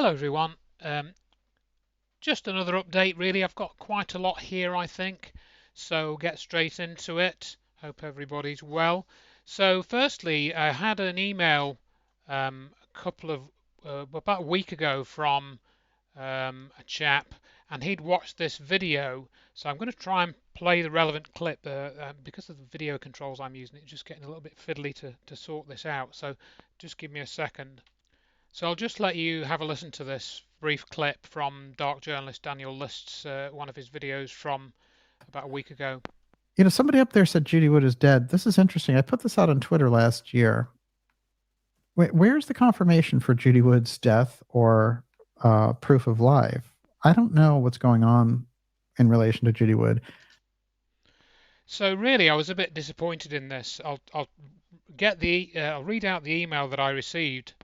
Hello everyone. Just another update really. I've got quite a lot here I think, so get straight into it. Hope everybody's well. So firstly, I had an email a couple of about a week ago from a chap, and he'd watched this video. So I'm going to try and play the relevant clip because of the video controls I'm using. It's just getting a little bit fiddly to sort this out. So just give me a second. So I'll just let you have a listen to this brief clip from dark journalist Daniel List's one of his videos from about a week ago. Somebody up there said Judy Wood is dead. This is interesting. I put this out on Twitter last year. Where's the confirmation for Judy Wood's death or proof of life? I don't know what's going on in relation to Judy Wood. So really, I was a bit disappointed in this. I'll read out the email that I received.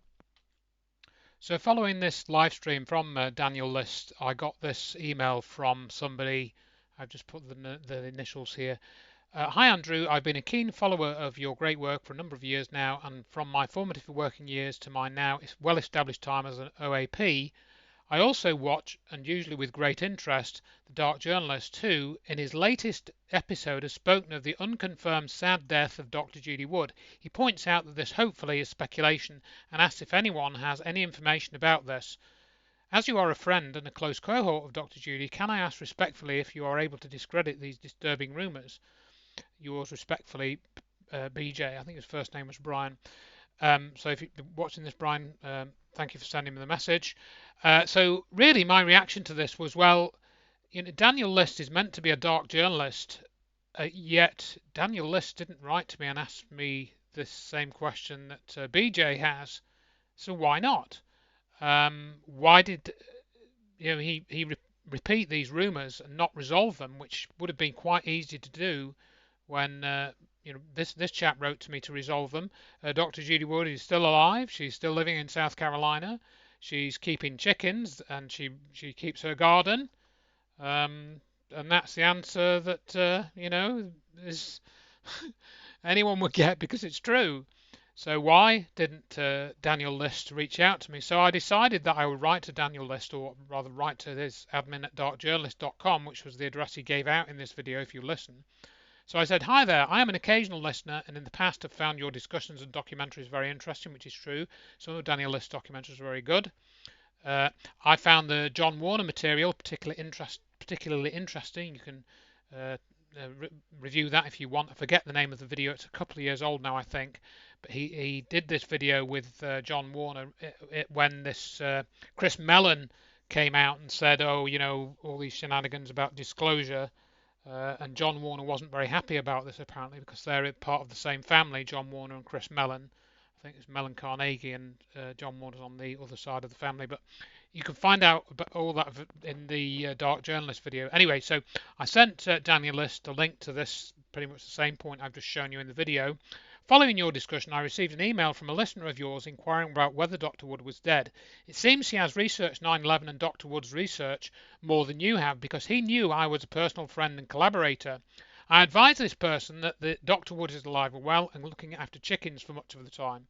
So following this live stream from Daniel List, I got this email from somebody. I've just put the initials here. Hi Andrew, I've been a keen follower of your great work for a number of years now, and from my formative working years to my now well-established time as an OAP, I also watch, and usually with great interest, the Dark Journalist who, in his latest episode, has spoken of the unconfirmed sad death of Dr. Judy Wood. He points out that this hopefully is speculation and asks if anyone has any information about this. As you are a friend and a close cohort of Dr. Judy, can I ask respectfully if you are able to discredit these disturbing rumours? Yours respectfully, BJ. I think his first name was Brian. So if you're watching this, Brian, thank you for sending me the message. So really, my reaction to this was, well, Daniel List is meant to be a dark journalist, yet Daniel List didn't write to me and ask me this same question that BJ has. So why not? Why did he repeat these rumours and not resolve them, which would have been quite easy to do when this chap wrote to me to resolve them. Dr. Judy Wood is still alive. She's still living in South Carolina. She's keeping chickens and she keeps her garden. And that's the answer that is anyone would get because it's true. So why didn't Daniel List reach out to me? So I decided that I would write to Daniel List, or rather write to his admin at darkjournalist.com, which was the address he gave out in this video if you listen. So I said, hi there, I am an occasional listener and in the past have found your discussions and documentaries very interesting, which is true. Some of Daniel List's documentaries are very good. I found the John Warner material particularly interesting. You can review that if you want. I forget the name of the video. It's a couple of years old now, I think. But he did this video with John Warner when this Chris Mellon came out and said, oh, all these shenanigans about disclosure. And John Warner wasn't very happy about this apparently because they're part of the same family, John Warner and Chris Mellon. I think it's Mellon Carnegie and John Warner's on the other side of the family. But you can find out about all that in the Dark Journalist video. Anyway, so I sent Daniel List a link to this, pretty much the same point I've just shown you in the video. Following your discussion, I received an email from a listener of yours inquiring about whether Dr. Wood was dead. It seems he has researched 9/11 and Dr. Wood's research more than you have because he knew I was a personal friend and collaborator. I advised this person that Dr. Wood is alive and well and looking after chickens for much of the time.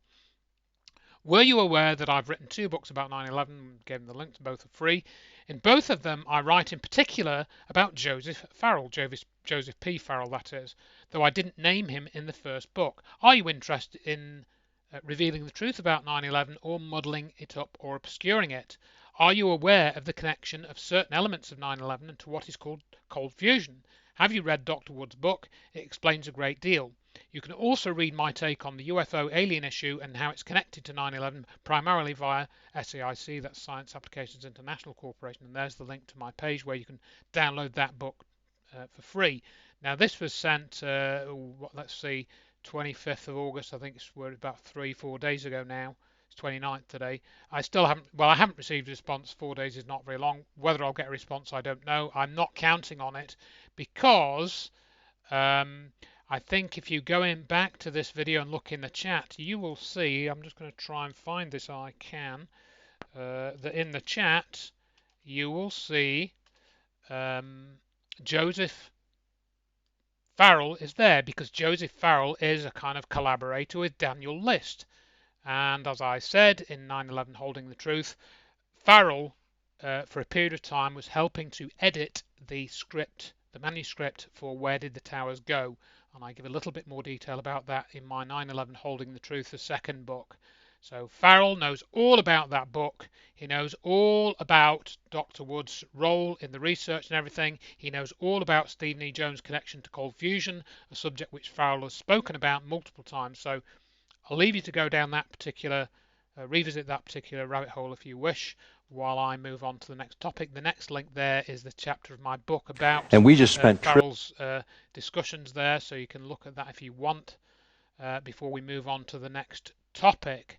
Were you aware that I've written 2 books about 9/11? Gave them the links, both are free. In both of them, I write in particular about Joseph Farrell, Joseph P. Farrell, that is, though I didn't name him in the first book. Are you interested in revealing the truth about 9/11 or muddling it up or obscuring it? Are you aware of the connection of certain elements of 9/11 to what is called cold fusion? Have you read Dr. Wood's book? It explains a great deal. You can also read my take on the UFO alien issue and how it's connected to 9/11 primarily via SAIC, that's Science Applications International Corporation, and there's the link to my page where you can download that book for free. Now this was sent, let's see, 25th of August, I think it's about 3-4 days ago now. It's 29th today. I haven't received a response. 4 days is not very long. Whether I'll get a response, I don't know. I'm not counting on it because I think if you go in back to this video and look in the chat, you will see, I'm just going to try and find this, I can, that in the chat, you will see Joseph Farrell is there because Joseph Farrell is a kind of collaborator with Daniel List. And as I said in 9/11 Holding the Truth, Farrell, for a period of time, was helping to edit the script, the manuscript for Where Did the Towers Go? And I give a little bit more detail about that in my 9/11 Holding the Truth, the second book. So Farrell knows all about that book. He knows all about Dr. Wood's role in the research and everything. He knows all about Stephen E. Jones' connection to cold fusion, a subject which Farrell has spoken about multiple times. So I'll leave you to go down that particular, revisit that particular rabbit hole if you wish, while I move on to the next topic. The next link there is the chapter of my book about And we just spent Farrell's discussions there, so you can look at that if you want before we move on to the next topic.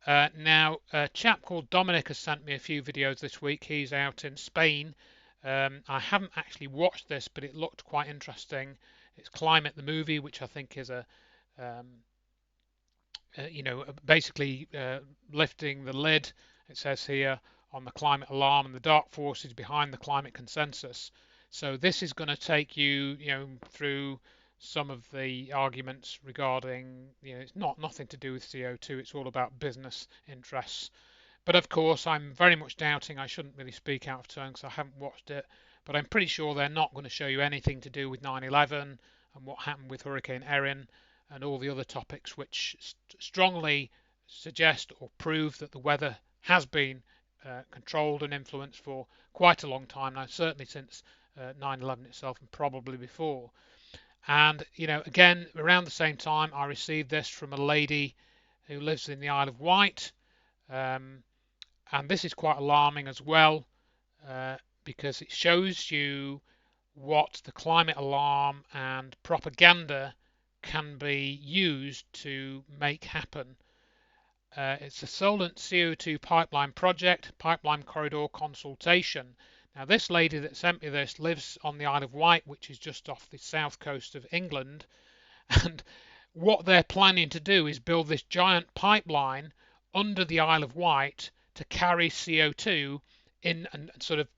Now, a chap called Dominic has sent me a few videos this week. He's out in Spain. I haven't actually watched this, but it looked quite interesting. It's Climate the Movie, which I think is a basically lifting the lid, it says here, on the climate alarm and the dark forces behind the climate consensus. So this is going to take you, through some of the arguments regarding, it's nothing to do with CO2. It's all about business interests. But of course, I'm very much doubting. I shouldn't really speak out of turn because I haven't watched it. But I'm pretty sure they're not going to show you anything to do with 9/11 and what happened with Hurricane Erin and all the other topics which strongly suggest or prove that the weather has been controlled and influenced for quite a long time now, certainly since 9/11 itself and probably before. And, again, around the same time, I received this from a lady who lives in the Isle of Wight. And this is quite alarming as well, because it shows you what the climate alarm and propaganda can be used to make happen. It's a Solent CO2 pipeline project, pipeline corridor consultation. Now, this lady that sent me this lives on the Isle of Wight, which is just off the south coast of England. And what they're planning to do is build this giant pipeline under the Isle of Wight to carry CO2 in and sort of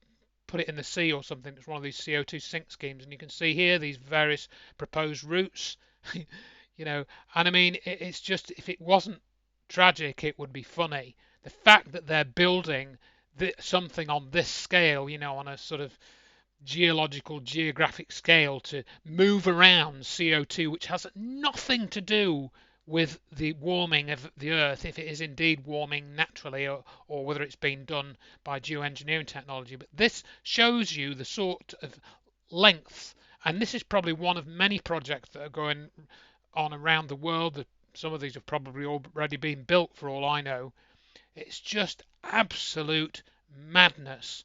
put it in the sea or something. It's one of these CO2 sink schemes. And you can see here these various proposed routes, and I mean, it's just, if it wasn't tragic, it would be funny. The fact that they're building something on this scale, on a sort of geographic scale to move around CO2, which has nothing to do with the warming of the Earth, if it is indeed warming naturally, or whether it's been done by geoengineering technology. But this shows you the sort of length, and this is probably one of many projects that are going on around the world. Some of these have probably already been built for all I know. It's just absolute madness.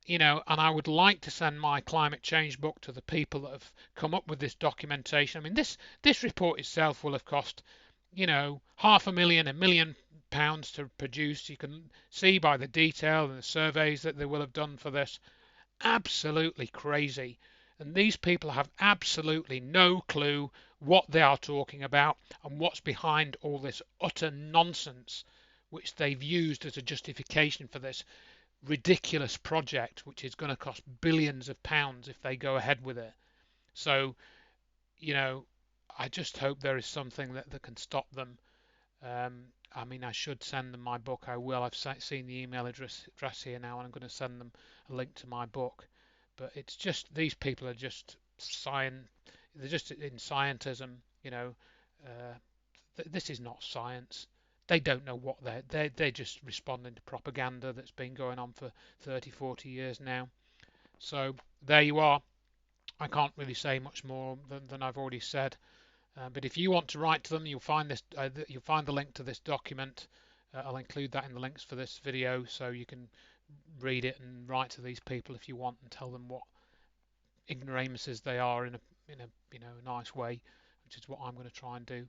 And I would like to send my climate change book to the people that have come up with this documentation. I mean, this report itself will have cost, £500,000, £1 million to produce. You can see by the detail and the surveys that they will have done for this. Absolutely crazy. And these people have absolutely no clue what they are talking about and what's behind all this utter nonsense which they've used as a justification for this ridiculous project, which is going to cost billions of pounds if they go ahead with it. So, I just hope there is something that can stop them. I mean, I should send them my book. I will. I've seen the email address here now, and I'm going to send them a link to my book. But it's just, these people are just they're just in scientism. This is not science. They don't know what they're just responding to propaganda that's been going on for 30, 40 years now. So there you are. I can't really say much more than I've already said. But if you want to write to them, you'll find the link to this document. I'll include that in the links for this video, so you can read it and write to these people if you want and tell them what ignoramuses they are in a nice way, which is what I'm going to try and do.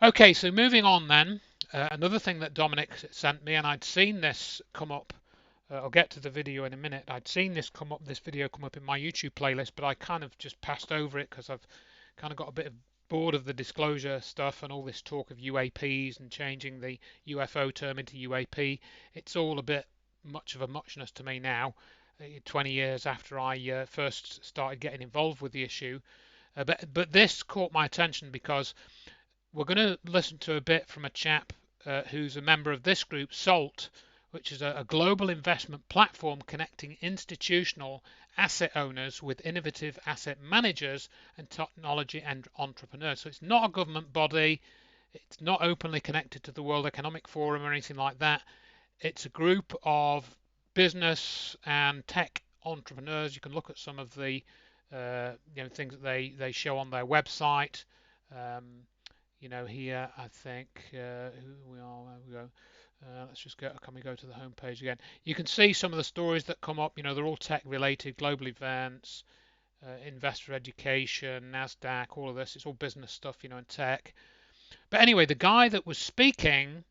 Okay, so moving on then, another thing that Dominic sent me, and I'd seen this come up. I'll get to the video in a minute. I'd seen this video come up in my YouTube playlist, but I kind of just passed over it because I've kind of got a bit bored of the disclosure stuff and all this talk of UAPs and changing the UFO term into UAP. It's all a bit much of a muchness to me now, 20 years after I first started getting involved with the issue. But this caught my attention because we're going to listen to a bit from a chap who's a member of this group, SALT, which is a global investment platform connecting institutional asset owners with innovative asset managers and technology and entrepreneurs. So it's not a government body. It's not openly connected to the World Economic Forum or anything like that. It's a group of business and tech entrepreneurs. You can look at some of the things that they show on their website. Um, here I think who we are, where we go. Let's just go. Can we go to the home page again? You can see some of the stories that come up. They're all tech related, global events, investor education, Nasdaq, all of this. It's all business stuff, and tech. But anyway, the guy that was speaking,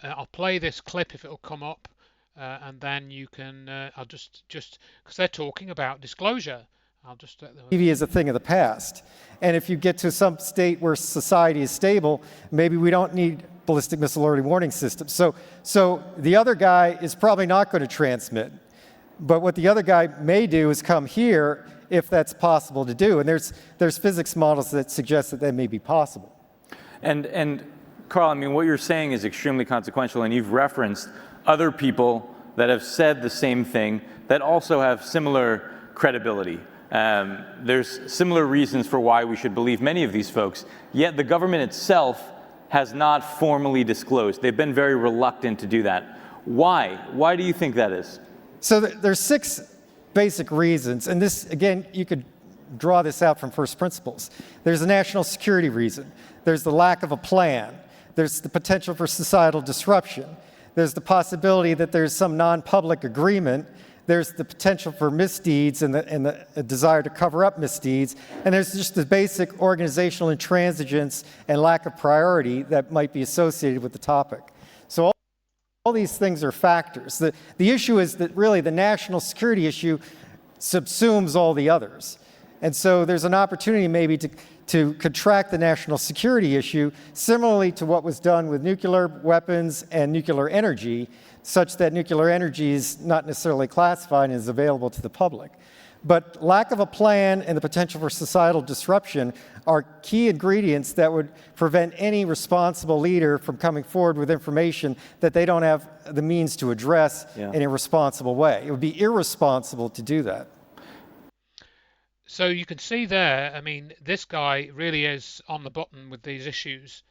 I'll play this clip if it'll come up, and then you can. I'll just because they're talking about disclosure. I'll just let them. TV is a thing of the past, and if you get to some state where society is stable, maybe we don't need ballistic missile early warning systems. So the other guy is probably not going to transmit, but what the other guy may do is come here if that's possible to do, and there's physics models that suggest that may be possible. And Carl, I mean, what you're saying is extremely consequential, and you've referenced other people that have said the same thing that also have similar credibility. There's similar reasons for why we should believe many of these folks, yet the government itself has not formally disclosed. They've been very reluctant to do that. Why? Why do you think that is? So there's 6 basic reasons, and this, again, you could draw this out from first principles. There's a national security reason. There's the lack of a plan. There's the potential for societal disruption. There's the possibility that there's some non-public agreement. There's the potential for misdeeds and the desire to cover up misdeeds. And there's just the basic organizational intransigence and lack of priority that might be associated with the topic. So all these things are factors. The issue is that really the national security issue subsumes all the others. And so there's an opportunity maybe to contract the national security issue similarly to what was done with nuclear weapons and nuclear energy, such that nuclear energy is not necessarily classified and is available to the public. But lack of a plan and the potential for societal disruption are key ingredients that would prevent any responsible leader from coming forward with information that they don't have the means to address in a responsible way. It would be irresponsible to do that. So you can see there, I mean, this guy really is on the button with these issues.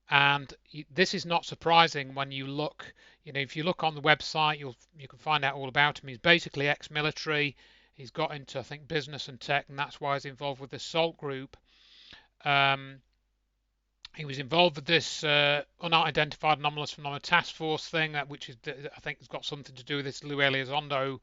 And this is not surprising when you look, if you look on the website, you can find out all about him. He's basically ex-military. He's got into, I think, business and tech, and that's why he's involved with the SALT group. He was involved with this unidentified anomalous phenomena task force thing, which is, I think, has got something to do with this Lou Elizondo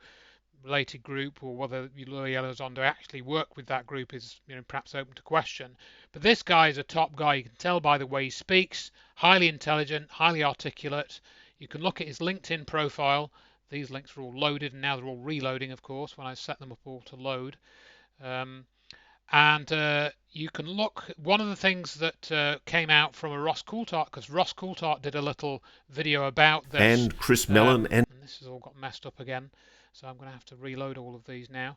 related group, or whether Louis Elizondo actually worked with that group is perhaps open to question. But this guy is a top guy. You can tell by the way he speaks, highly intelligent, highly articulate. You can look at his LinkedIn profile. These links are all loaded, and now they're all reloading, of course, when I set them up all to load. You can look, one of the things that came out from a Ross Coulthart, because Ross Coulthart did a little video about this. And Chris Mellon. And this has all got messed up again. So I'm going to have to reload all of these now.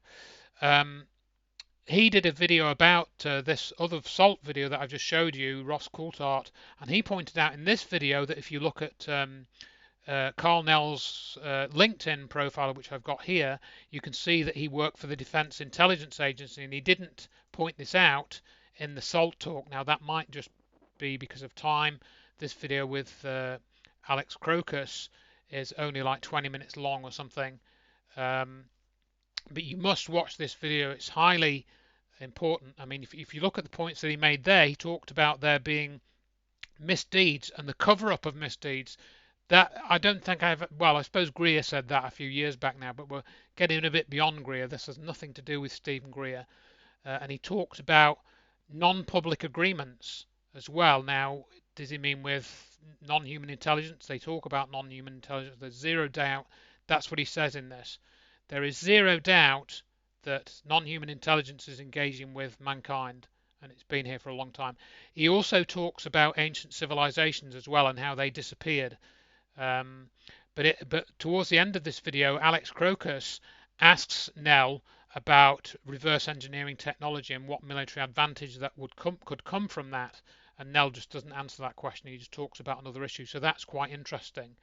He did a video about this other SALT video that I've just showed you, Ross Coulthart, and he pointed out in this video that if you look at Carl Nell's LinkedIn profile, which I've got here, you can see that he worked for the Defense Intelligence Agency, and he didn't point this out in the SALT talk. Now that might just be because of time. This video with Alex Crocus is only like 20 minutes long or something. But you must watch this video. It's highly important. I mean, if you look at the points that he made there, he talked about there being misdeeds and the cover-up of misdeeds. That I don't think well, I suppose Greer said that a few years back now, but we're getting a bit beyond Greer. This has nothing to do with Stephen Greer. And he talked about non-public agreements as well. Now, does he mean with non-human intelligence? They talk about non-human intelligence. There's zero doubt. That's what he says in this. There is zero doubt that non-human intelligence is engaging with mankind, and it's been here for a long time. He also talks about ancient civilizations as well and how they disappeared. But towards the end of this video, Alex Crocus asks Nell about reverse engineering technology and what military advantage that could come from that. And Nell just doesn't answer that question. He just talks about another issue. So that's quite interesting.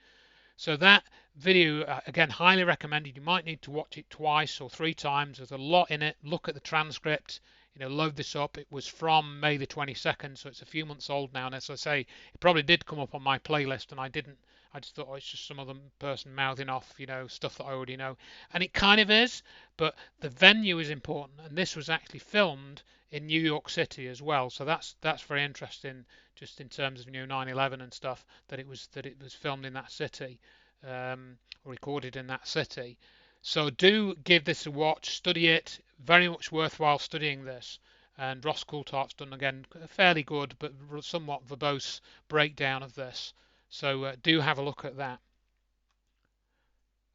So that video, again, highly recommended. You might need to watch it twice or 3 times. There's a lot in it. Look at the transcript. Load this up. It was from May the 22nd, so it's a few months old now. And as I say, it probably did come up on my playlist, and I didn't. I just thought, oh, it's just some other person mouthing off, stuff that I already know. And it kind of is, but the venue is important. And this was actually filmed in New York City as well. So that's very interesting, just in terms of 9/11 and stuff, that it was filmed in that city, or recorded in that city. So do give this a watch, study it. Very much worthwhile studying this. And Ross Coulthart's done, again, a fairly good but somewhat verbose breakdown of this. So do have a look at that.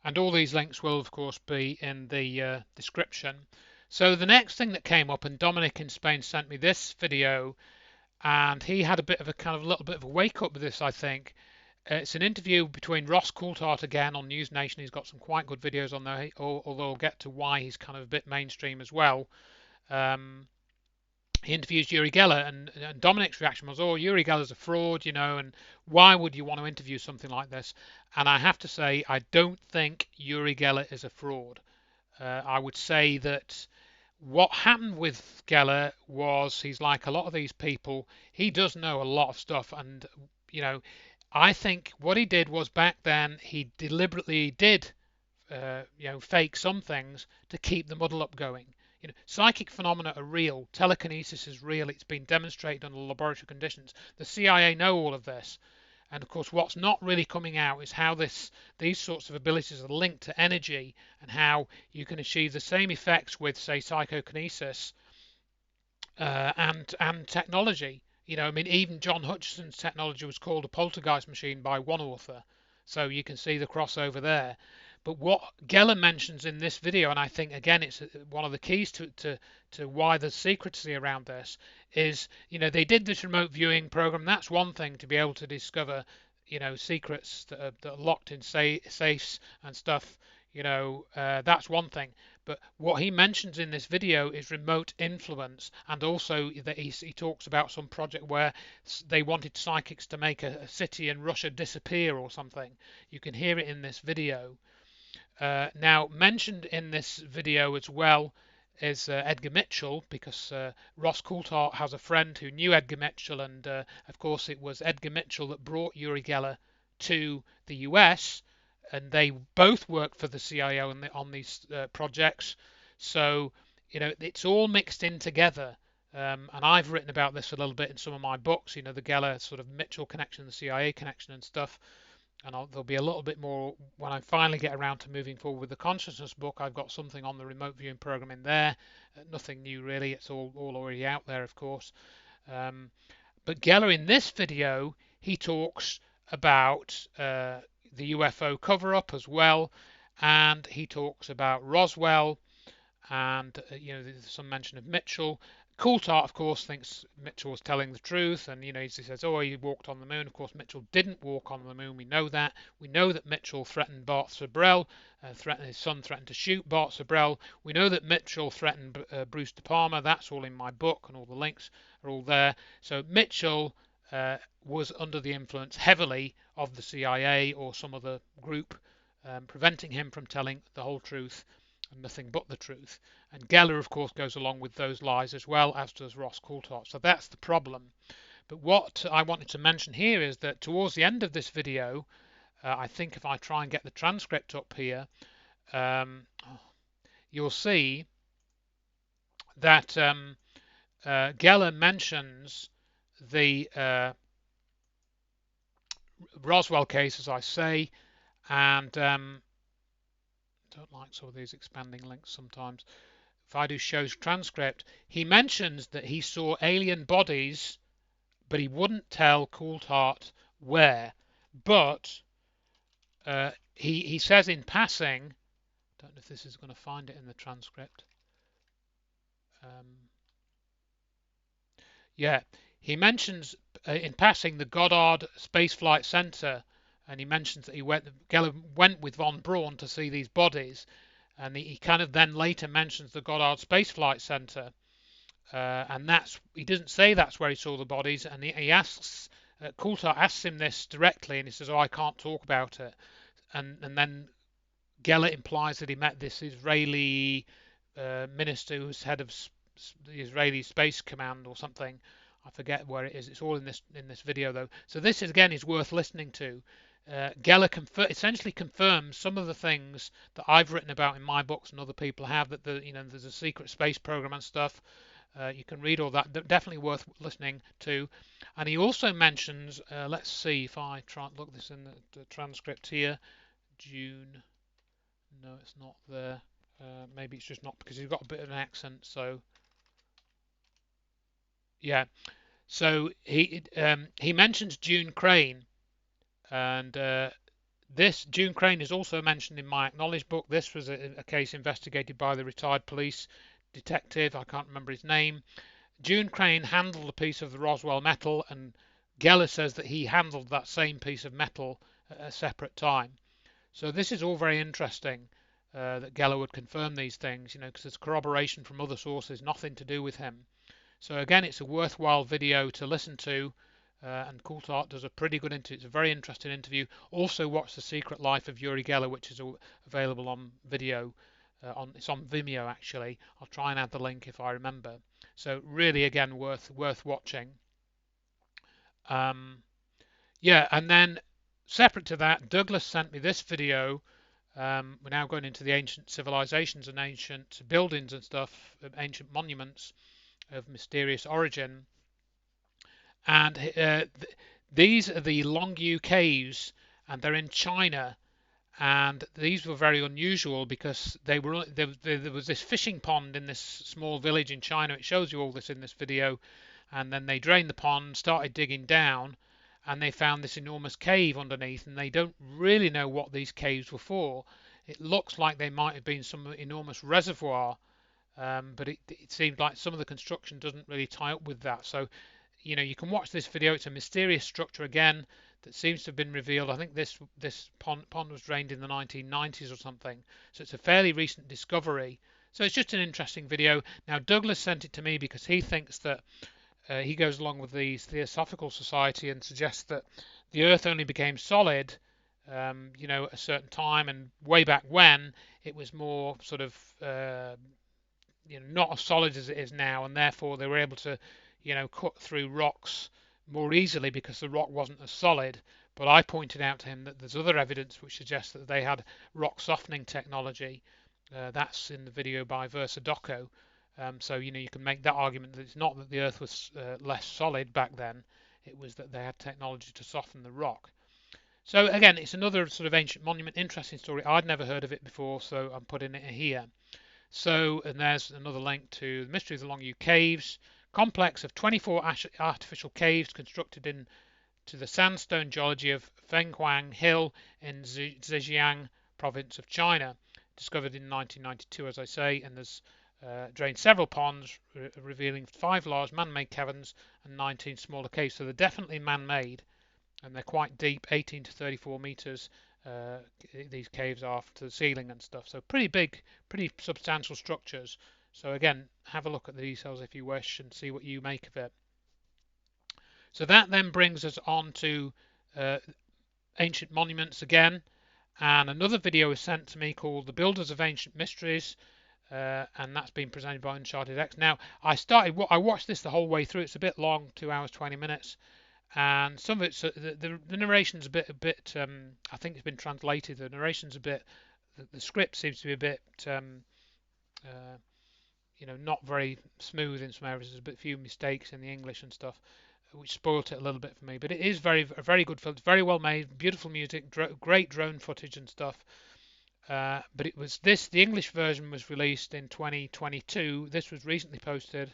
And all these links will, of course, be in the description. So the next thing that came up, and Dominic in Spain sent me this video, and he had a little bit of a wake up with this, I think. It's an interview between Ross Coulthart again on News Nation. He's got some quite good videos on there, although I'll get to why he's kind of a bit mainstream as well. He interviews Uri Geller, and Dominic's reaction was, oh, Uri Geller's a fraud, and why would you want to interview something like this? And I have to say, I don't think Uri Geller is a fraud. I would say that what happened with Geller was, he's like a lot of these people, he does know a lot of stuff, and I think what he did was, back then, he deliberately did fake some things to keep the muddle up going. Psychic phenomena are real. Telekinesis is real. It's been demonstrated under laboratory conditions. The CIA know all of this. And of course, what's not really coming out is how these sorts of abilities are linked to energy, and how you can achieve the same effects with, say, psychokinesis and technology. Even John Hutchison's technology was called a poltergeist machine by one author. So you can see the crossover there. But what Geller mentions in this video, and I think, again, it's one of the keys to why there's secrecy around this, is, they did this remote viewing program. That's one thing, to be able to discover, secrets that are locked in safes and stuff. That's one thing. But what he mentions in this video is remote influence, and also that he talks about some project where they wanted psychics to make a city in Russia disappear or something. You can hear it in this video. Now, mentioned in this video as well is Edgar Mitchell, because Ross Coulthart has a friend who knew Edgar Mitchell, and of course it was Edgar Mitchell that brought Uri Geller to the US, and they both worked for the CIA on these projects. So it's all mixed in together, and I've written about this a little bit in some of my books. The Geller sort of Mitchell connection, the CIA connection and stuff. And there'll be a little bit more when I finally get around to moving forward with the consciousness book. I've got something on the remote viewing program in there. Nothing new really. It's all already out there, of course. But Geller, in this video, he talks about the UFO cover-up as well, and he talks about Roswell, and there's some mention of Mitchell. Coulthart, of course, thinks Mitchell was telling the truth, and he says, oh, he walked on the moon. Of course, Mitchell didn't walk on the moon. We know that. We know that Mitchell threatened Bart Sabrell. His son threatened to shoot Bart Sabrell. We know that Mitchell threatened Bruce De Palma. That's all in my book, and all the links are all there. So Mitchell was under the influence heavily of the CIA or some other group, preventing him from telling the whole truth and nothing but the truth. And Geller, of course, goes along with those lies as well, as does Ross Coulthart. So that's the problem. But what I wanted to mention here is that towards the end of this video, I think if I try and get the transcript up here, you'll see that Geller mentions the Roswell case, as I say, and don't like some of these expanding links sometimes. If I do shows transcript, he mentions that he saw alien bodies, but he wouldn't tell Coulthart where. But he says in passing, don't know if this is going to find it in the transcript. Yeah, he mentions in passing the Goddard Space Flight Center, and he mentions that Geller went with von Braun to see these bodies, and he kind of then later mentions the Goddard Space Flight Center, and he doesn't say that's where he saw the bodies, and he asks, Coulthart asks him this directly, and he says, oh, I can't talk about it. and then Geller implies that he met this Israeli minister who's head of the Israeli Space Command or something. I forget where it is. It's all in this video though. So this is, again, is worth listening to. Geller essentially confirms some of the things that I've written about in my books and other people have, that there's a secret space program and stuff. You can read all that. Definitely worth listening to. And he also mentions, let's see if I try and look this in the transcript here. June. No, it's not there. Maybe it's just not, because he's got a bit of an accent. So yeah. So he mentions June Crane, and this June Crane is also mentioned in my acknowledged book. This was a case investigated by the retired police detective. I can't remember his name. June Crane handled a piece of the Roswell metal, and Geller says that he handled that same piece of metal at a separate time. So this is all very interesting, that Geller would confirm these things, because there's corroboration from other sources, nothing to do with him. So again, it's a worthwhile video to listen to, and Coulthard does a pretty good interview. It's a very interesting interview. Also watch The Secret Life of Uri Geller, which is available on video. It's on Vimeo actually. I'll try and add the link if I remember. So really, again, worth watching. Yeah, and then separate to that, Douglas sent me this video. We're now going into the ancient civilizations and ancient buildings and stuff, ancient monuments of mysterious origin. And these are the Longyu caves, and they're in China. And these were very unusual because there was this fishing pond in this small village in China. It shows you all this in this video. And then they drained the pond, started digging down, and they found this enormous cave underneath, and they don't really know what these caves were for. It looks like they might have been some enormous reservoir, but it seemed like some of the construction doesn't really tie up with that. So, you can watch this video. It's a mysterious structure again that seems to have been revealed. I think this pond was drained in the 1990s or something. So it's a fairly recent discovery. So it's just an interesting video. Now Douglas sent it to me because he thinks that he goes along with the Theosophical Society and suggests that the Earth only became solid, at a certain time, and way back when it was more sort of, not as solid as it is now, and therefore they were able to, cut through rocks more easily because the rock wasn't as solid. But I pointed out to him that there's other evidence which suggests that they had rock softening technology. That's in the video by Versa Doco. So you can make that argument that it's not that the Earth was less solid back then, it was that they had technology to soften the rock. So again, it's another sort of ancient monument, interesting story. I'd never heard of it before, so I'm putting it here. So, and there's another link to the Mystery of the Longyu Caves, complex of 24 artificial caves constructed into the sandstone geology of Fenghuang Hill in Zhejiang province of China, discovered in 1992, as I say, and there's drained several ponds, revealing 5 large man-made caverns and 19 smaller caves. So they're definitely man-made, and they're quite deep, 18 to 34 meters. These caves are to the ceiling and stuff. So pretty big, pretty substantial structures. So again, have a look at the details if you wish and see what you make of it. So that then brings us on to ancient monuments again. And another video is sent to me called The Builders of Ancient Mysteries. And that's been presented by Uncharted X. Now, I watched this the whole way through. It's a bit long, 2 hours 20 minutes, and some of it's the narration's a bit. I think it's been translated. The narration's a bit. The script seems to be a bit, not very smooth in some areas. There's a few mistakes in the English and stuff, which spoilt it a little bit for me. But it is a very good film. It's very well made, beautiful music, great drone footage and stuff. But it was the English version was released in 2022. This was recently posted,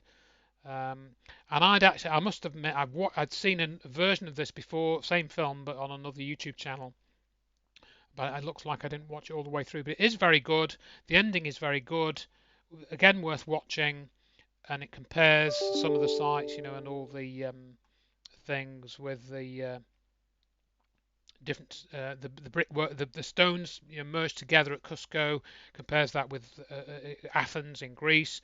and I must admit, I'd seen a version of this before, same film, but on another YouTube channel. But it looks like I didn't watch it all the way through. But it is very good. The ending is very good. Again, worth watching, and it compares some of the sites, and all the things with the different the brickwork, the stones merged together at Cusco, compares that with Athens in Greece,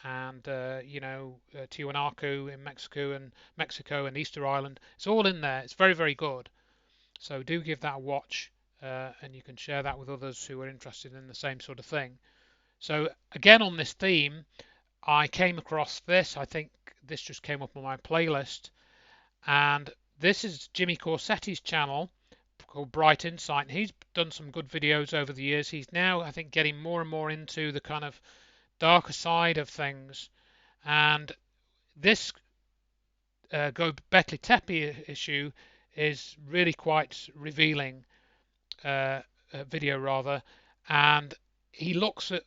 and Tiwanaku in Mexico and Easter Island. It's all in there. It's very, very good. So do give that a watch. and you can share that with others who are interested in the same sort of thing. So again, on this theme, I came across this. I think this just came up on my playlist, and this is Jimmy Corsetti's channel called Bright Insight. And he's done some good videos over the years. He's now, I think, getting more and more into the kind of darker side of things. And this Gobekli Tepi issue is really quite revealing video rather, and he looks at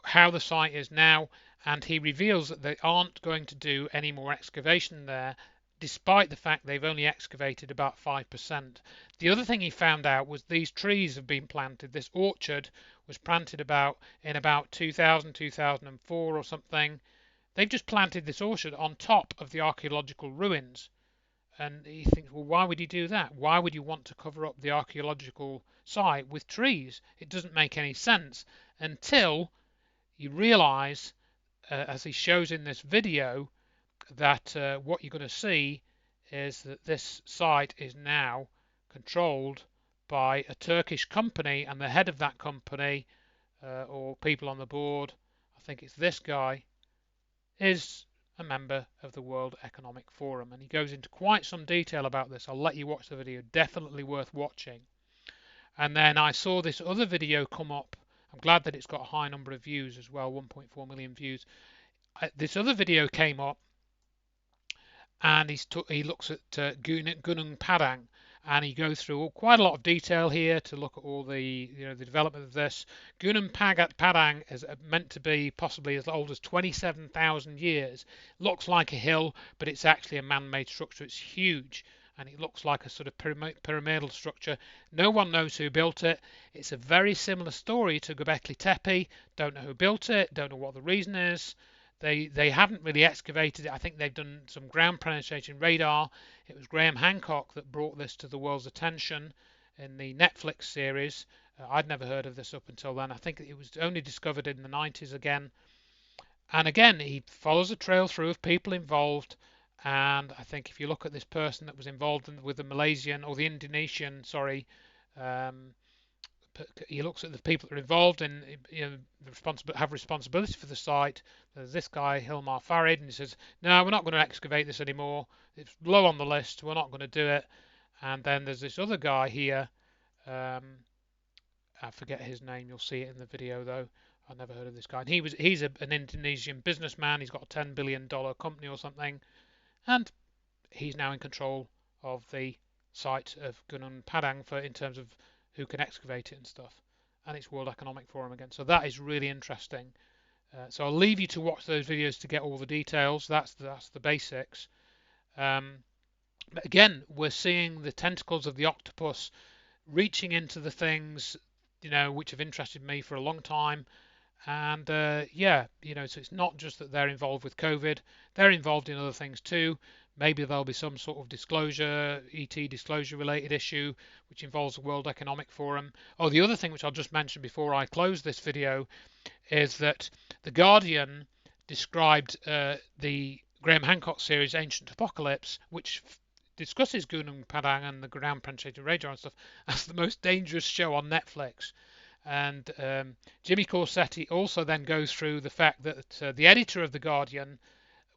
how the site is now, and he reveals that they aren't going to do any more excavation there, despite the fact they've only excavated about 5%. The other thing he found out was these trees have been planted. This orchard was planted in about 2000, 2004 or something. They've just planted this orchard on top of the archaeological ruins. And he thinks, well, why would you do that? Why would you want to cover up the archaeological site with trees? It doesn't make any sense until you realize, as he shows in this video, that what you're going to see is that this site is now controlled by a Turkish company, and the head of that company, or people on the board, I think it's this guy, is a member of the World Economic Forum, and he goes into quite some detail about this. I'll let you watch the video, definitely worth watching. And then I saw this other video come up. I'm glad that it's got a high number of views as well, 1.4 million views. This other video came up, and he looks at Gunung Padang, and he goes through quite a lot of detail here to look at all the the development of this. Gunung Padang is meant to be possibly as old as 27,000 years. Looks like a hill, but it's actually a man-made structure. It's huge, and it looks like a sort of pyramidal structure. No one knows who built it. It's a very similar story to Gobekli Tepe. Don't know who built it. Don't know what the reason is. They haven't really excavated it. I think they've done some ground penetration radar. It was Graham Hancock that brought this to the world's attention in the Netflix series. I'd never heard of this up until then. I think it was only discovered in the 90s again. And again, he follows a trail through of people involved. And I think if you look at this person that was involved with the Malaysian or the Indonesian, sorry, he looks at the people that are involved and have responsibility for the site. There's this guy, Hilmar Farid, and he says, no, we're not going to excavate this anymore. It's low on the list. We're not going to do it. And then there's this other guy here. I forget his name. You'll see it in the video, though. I've never heard of this guy. And he's an Indonesian businessman. He's got a $10 billion company or something. And he's now in control of the site of Gunung Padang in terms of who can excavate it and stuff. And it's World Economic Forum again. So that is really interesting. So I'll leave you to watch those videos to get all the details. That's the basics. But again, we're seeing the tentacles of the octopus reaching into the things, which have interested me for a long time. And yeah, so it's not just that they're involved with COVID. They're involved in other things too. Maybe there'll be some sort of disclosure, ET disclosure related issue, which involves the World Economic Forum. Oh, the other thing which I'll just mention before I close this video is that The Guardian described the Graham Hancock series Ancient Apocalypse, which discusses Gunung Padang and the ground penetrating radar and stuff, as the most dangerous show on Netflix. And Jimmy Corsetti also then goes through the fact that the editor of The Guardian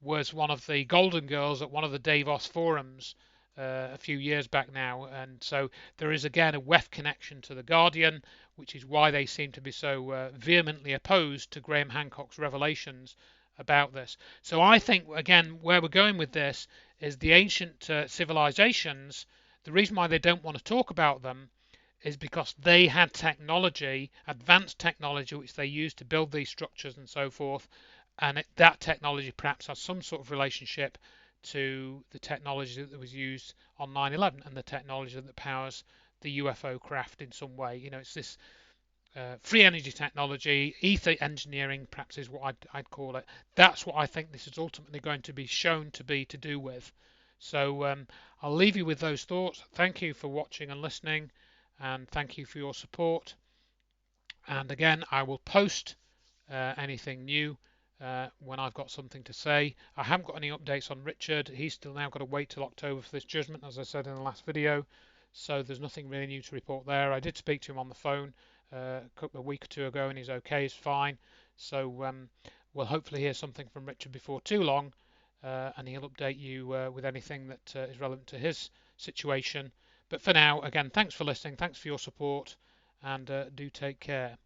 was one of the Golden Girls at one of the Davos forums a few years back now. And so there is again a WEF connection to The Guardian, which is why they seem to be so vehemently opposed to Graham Hancock's revelations about this. So I think, again, where we're going with this is the ancient civilizations, the reason why they don't want to talk about them is because they had technology, advanced technology, which they used to build these structures and so forth, and that technology perhaps has some sort of relationship to the technology that was used on 9/11 and the technology that powers the UFO craft in some way. It's this free energy technology, ether engineering perhaps is what I'd call it. That's what I think this is ultimately going to be shown to be to do with. So I'll leave you with those thoughts. Thank you for watching and listening, and thank you for your support. And again, I will post anything new when I've got something to say. I haven't got any updates on Richard. He's still now got to wait till October for this judgment, as I said in the last video. So there's nothing really new to report there. I did speak to him on the phone a week or two ago, and he's okay, he's fine. So we'll hopefully hear something from Richard before too long, and he'll update you with anything that is relevant to his situation. But for now, again, thanks for listening, thanks for your support, and do take care.